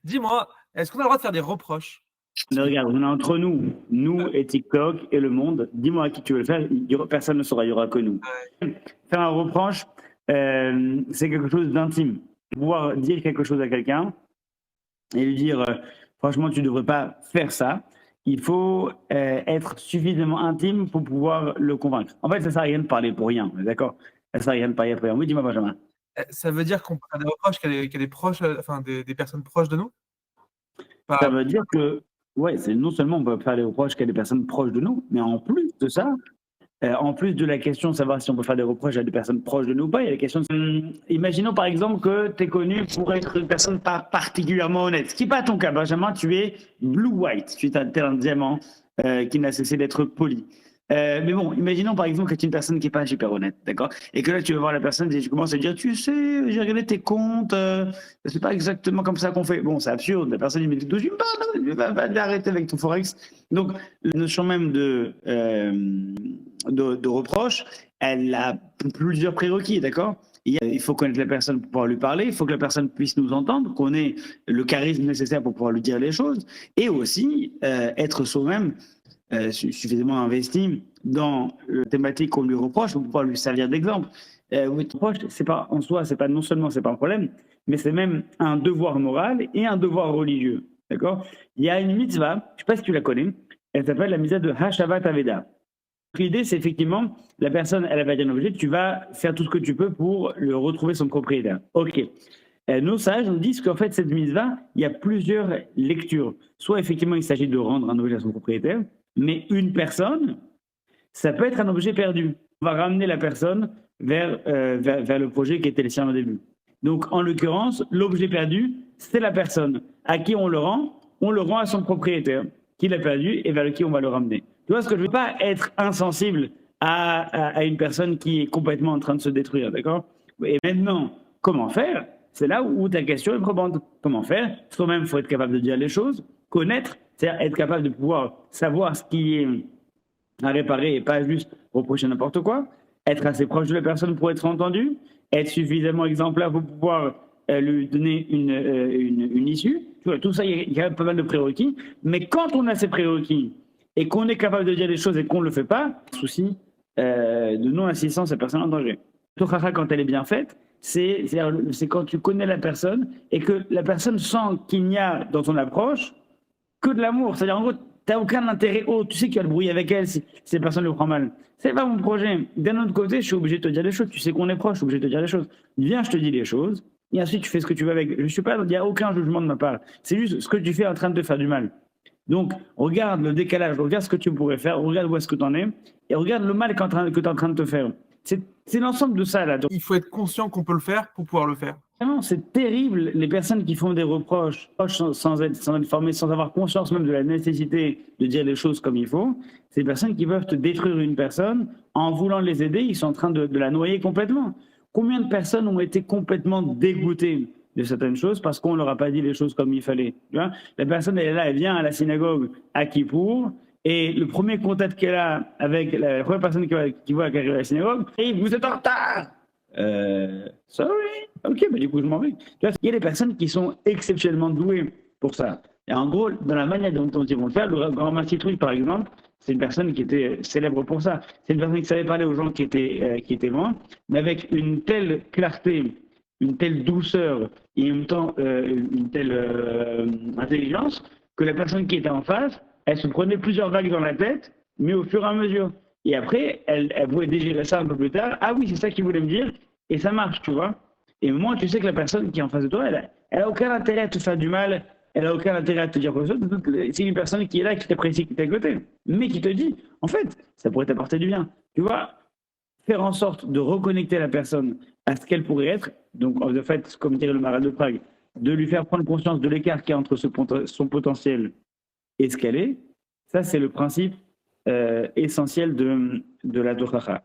Dis-moi, est-ce qu'on a le droit de faire des reproches? Mais regarde, on est entre nous, nous et TikTok et le monde. Dis-moi à qui tu veux le faire, personne ne saura, il n'y aura que nous. Faire un reproche, c'est quelque chose d'intime. Pouvoir dire quelque chose à quelqu'un et lui dire franchement, tu ne devrais pas faire ça. Il faut être suffisamment intime pour pouvoir le convaincre. En fait, ça ne sert à rien de parler pour rien, d'accord? Ça ne sert à rien de parler pour rien. Oui, dis-moi, Benjamin. Ça veut dire qu'on peut faire des reproches qu'à des proches, enfin des personnes proches de nous? Ça Pas veut dire que, ouais, c'est non seulement on peut faire des reproches qu'à des personnes proches de nous, mais en plus de ça, en plus de la question de savoir si on peut faire des reproches à des personnes proches de nous ou pas, il y a la question de... Imaginons par exemple que tu es connu pour être une personne pas particulièrement honnête. Ce qui n'est pas ton cas, Benjamin, tu es blue-white, tu es un diamant qui n'a cessé d'être poli. Mais bon, imaginons par exemple que tu es une personne qui n'est pas super honnête, d'accord? Et que là, tu vas voir la personne et tu commences à dire, tu sais, j'ai regardé tes comptes, c'est pas exactement comme ça qu'on fait. Bon, c'est absurde. La personne dit, mais d'où tu me parles? Va arrêter avec ton forex. Donc, la notion même de reproche, elle a plusieurs prérequis, d'accord? Il faut connaître la personne pour pouvoir lui parler, il faut que la personne puisse nous entendre, qu'on ait le charisme nécessaire pour pouvoir lui dire les choses, et aussi être soi-même suffisamment investi dans la thématique qu'on lui reproche pour pouvoir lui servir d'exemple. Reproche, c'est pas en soi, c'est pas non seulement c'est pas un problème, mais c'est même un devoir moral et un devoir religieux, d'accord? Il y a une mitzvah, je sais pas si tu la connais, elle s'appelle la mitzvah de Hashavat Aveda. L'idée, c'est effectivement, la personne, elle avait un objet, tu vas faire tout ce que tu peux pour le retrouver son propriétaire. Ok. Nos sages nous disent qu'en fait, cette mitzvah, il y a plusieurs lectures. Soit effectivement, il s'agit de rendre un objet à son propriétaire, mais une personne, ça peut être un objet perdu. On va ramener la personne vers le projet qui était le sien au début. Donc, en l'occurrence, l'objet perdu, c'est la personne. À qui on le rend à son propriétaire, qui l'a perdu et vers lequel on va le ramener. Tu vois ce que je veux pas être insensible à une personne qui est complètement en train de se détruire, d'accord? Et maintenant, comment faire? C'est là où ta question est probante. Comment faire? Soi-même, il faut être capable de dire les choses, connaître, c'est-à-dire être capable de pouvoir savoir ce qui est à réparer et pas juste reprocher n'importe quoi, être assez proche de la personne pour être entendu, être suffisamment exemplaire pour pouvoir lui donner une issue. Tu vois, tout ça, il y a pas mal de prérequis. Mais quand on a ces prérequis et qu'on est capable de dire des choses et qu'on ne le fait pas, souci de non-assistance à personne en danger. Tochacha, quand elle est bien faite, c'est quand tu connais la personne et que la personne sent qu'il n'y a dans ton approche que de l'amour. C'est-à-dire, en gros, tu n'as aucun intérêt. Oh, tu sais qu'il y a le bruit avec elle si cette personne le prend mal. C'est pas mon projet. D'un autre côté, je suis obligé de te dire les choses. Tu sais qu'on est proche, je suis obligé de te dire les choses. Viens, je te dis les choses. Et ensuite, tu fais ce que tu veux avec. Je suis pas, il n'y a aucun jugement de ma part. C'est juste ce que tu fais en train de te faire du mal. Donc, regarde le décalage, regarde ce que tu pourrais faire, regarde où est-ce que tu en es, et regarde le mal que tu es en train de te faire. C'est l'ensemble de ça, là. Donc, il faut être conscient qu'on peut le faire pour pouvoir le faire. vraiment, c'est terrible, les personnes qui font des reproches sans être formées, sans avoir conscience même de la nécessité de dire les choses comme il faut. C'est des personnes qui peuvent te détruire une personne en voulant les aider, ils sont en train de la noyer complètement. Combien de personnes ont été complètement dégoûtées de certaines choses parce qu'on leur a pas dit les choses comme il fallait. Tu vois, la personne, elle est là, elle vient à la synagogue à Kippour, et le premier contact qu'elle a avec la première personne qui voit qu'elle arrive à la synagogue, et vous êtes en retard. Sorry. Ok, bah du coup, je m'en vais. Tu vois, il y a des personnes qui sont exceptionnellement douées pour ça. Et en gros, dans la manière dont ils vont le faire, le grand Massitrouille, par exemple, c'est une personne qui était célèbre pour ça. C'est une personne qui savait parler aux gens qui étaient loin, mais avec une telle clarté, une telle douceur et en même temps une telle intelligence que la personne qui était en face, elle se prenait plusieurs vagues dans la tête, mais au fur et à mesure. Et après, elle pouvait digérer ça un peu plus tard. Ah oui, c'est ça qu'il voulait me dire. Et ça marche, tu vois. Et moi, tu sais que la personne qui est en face de toi, elle a aucun intérêt à te faire du mal. Elle a aucun intérêt à te dire quoi que ce soit. C'est une personne qui est là, qui t'apprécie, qui est à côté. Mais qui te dit, en fait, ça pourrait t'apporter du bien. Tu vois, faire en sorte de reconnecter la personne à ce qu'elle pourrait être. Donc, en fait, comme dirait le marin de Prague, de lui faire prendre conscience de l'écart qu'il y a entre son potentiel et ce qu'elle est. Ça, c'est le principe essentiel de la Tochacha.